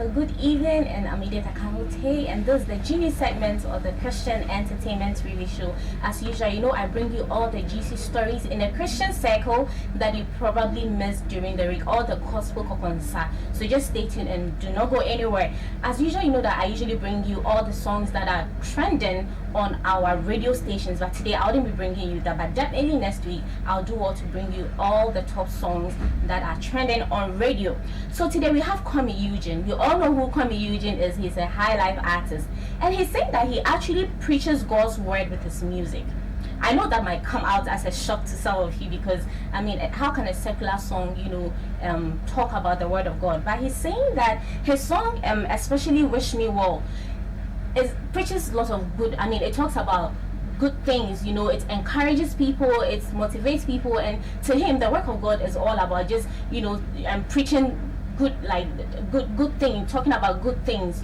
good evening, and I'm Edith and this is the Genius segment of the Christian Entertainment Really Show. As usual, I bring you all the juicy stories in a Christian circle that you probably missed during the week, all the gospel kokonsa. So just stay tuned and do not go anywhere. As usual, you know that I usually bring you all the songs that are trending on our radio stations, but today I wouldn't be bringing you that, but definitely next week I'll do all to bring you all the top songs that are trending on radio. So today we have Kwame Eugene. You all know who Kwame Eugene is. He's a high life artist, and he's saying that he actually preaches God's word with his music. I know that might come out as a shock to some of you, because I mean, how can a secular song talk about the word of God? But he's saying that his song, especially Wish Me Well, preaches lots of good. I mean, it talks about good things, it encourages people, it motivates people, and to him the work of God is all about just preaching good thing, talking about good things.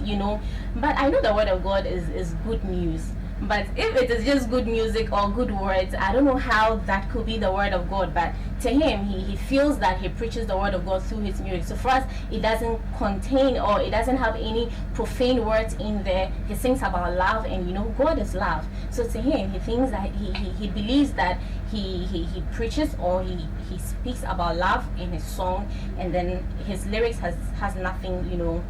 But I know the word of God is good news. But if it is just good music or good words, I don't know how that could be the word of God. But to him, he feels that he preaches the word of God through his music. So for us, it doesn't contain, or it doesn't have any profane words in there. He sings about love, and God is love. So to him, he thinks that he believes that he preaches, or he speaks about love in his song, and then his lyrics has nothing,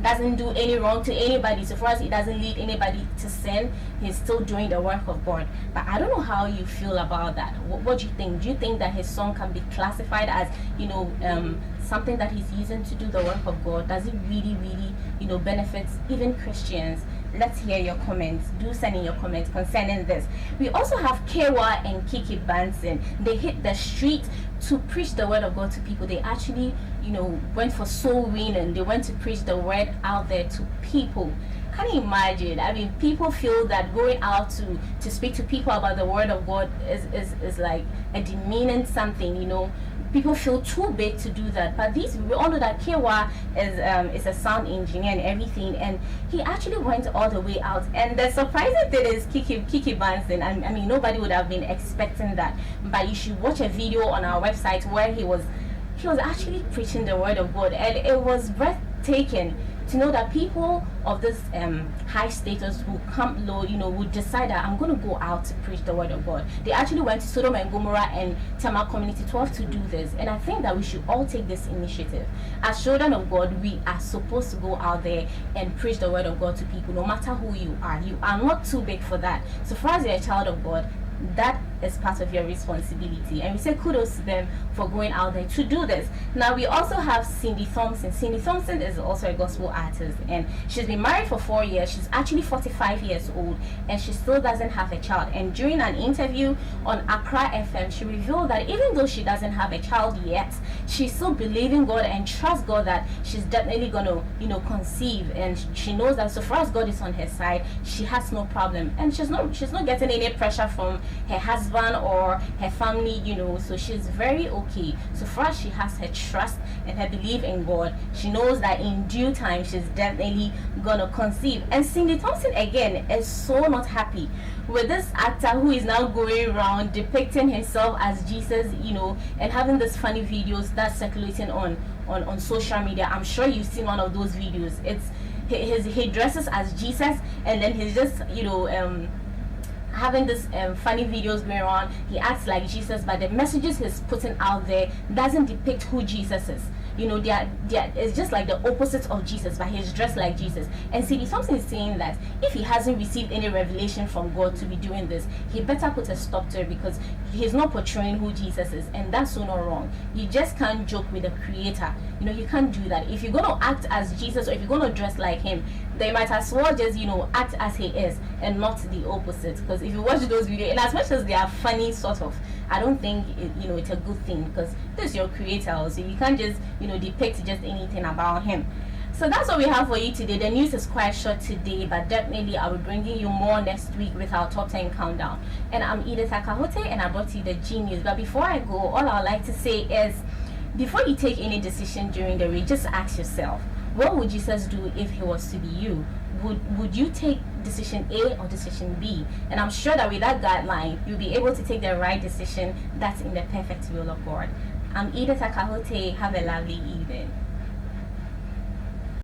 doesn't do any wrong to anybody. So for us, it doesn't lead anybody to sin. He's still doing the work of God. But I don't know how you feel about that. What do you think? Do you think that his song can be classified as something that he's using to do the work of God? Does it really benefit even Christians? Let's hear your comments. Do send in your comments concerning this. We also have Kewa and Kiki Banson. They hit the street to preach the word of God to people. They actually, went for soul winning. They went to preach the word out there to people. Can you imagine? I mean, people feel that going out to speak to people about the word of God is like a demeaning something, People feel too big to do that. But we all know that Kewa is a sound engineer and everything, and he actually went all the way out. And the surprising thing is Kiki Banson. I mean, nobody would have been expecting that. But you should watch a video on our website where he was actually preaching the word of God, and it was breathtaking to know that people of this high status who come low, would decide that I'm going to go out to preach the word of God. They actually went to Sodom and Gomorrah and Tamar Community 12 to do this, and I think that we should all take this initiative. As children of God, we are supposed to go out there and preach the word of God to people, no matter who you are. You are not too big for that. So for us, you're a child of God, that is part of your responsibility, and we say kudos to them for going out there to do this. Now we also have Cindy Thompson. Cindy Thompson is also a gospel artist, and she's been married for 4 years. She's actually 45 years old, and she still doesn't have a child. And during an interview on Accra FM, she revealed that even though she doesn't have a child yet, she's still believing God and trusts God that she's definitely gonna conceive, and she knows that so far as God is on her side, she has no problem, and she's not getting any pressure from her husband or her family, so she's very okay. So far as she has her trust and her belief in God, she knows that in due time she's definitely gonna conceive. And Cindy Thompson again is so not happy with this actor who is now going around depicting himself as Jesus, and having these funny videos that's circulating on social media. I'm sure you've seen one of those videos. It's he dresses as Jesus, and then he's just having this funny videos going around. He acts like Jesus, but the messages he's putting out there doesn't depict who Jesus is. It's just like the opposite of Jesus, but he's dressed like Jesus. And see, something is saying that if he hasn't received any revelation from God to be doing this, he better put a stop to it, because he's not portraying who Jesus is, and that's so not wrong. You just can't joke with the Creator. You can't do that. If you're going to act as Jesus, or if you're going to dress like him, they might as well just act as he is and not the opposite. Because if you watch those videos, and as much as they are funny sort of, I don't think it's a good thing, because this is your Creator, so you can't just depict just anything about him. So that's what we have for you today. The news is quite short today, but definitely I will be bringing you more next week with our top 10 countdown. And I'm Edith, and I brought you the Genius. But before I go, all I would like to say is, before you take any decision during the week, just ask yourself, what would Jesus do if he was to be you? Would you take decision A or decision B? And I'm sure that with that guideline, you'll be able to take the right decision that's in the perfect will of God. I'm Edith Akahote. Have a lovely evening.